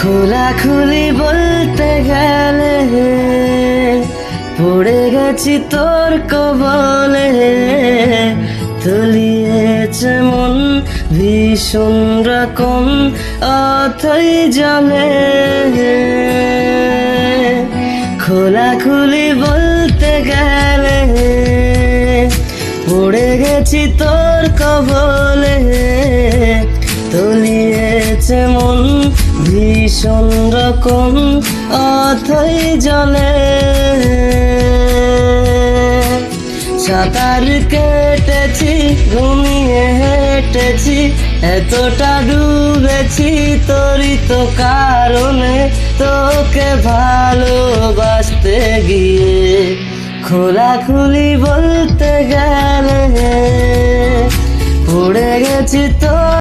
খোলাখুলি বলতে গেলে পড়ে গেছি তোর কবলে, তলিয়েছে মন ভীষণ রকম অথই জলে। খোলাখুলি বলতে গেলে পড়ে গেছি তোর কবলে, তলিয়েছে মন ভীষণ রকম অথই জলে। সাঁতার কেটেছি, ঘুমিয়ে হেঁটেছি, এতটা ডুবেছি তোরই তো কারণে, তোকে ভালোবাসতে গিয়ে। খোলাখুলি বলতে গেলে পড়ে গেছি তো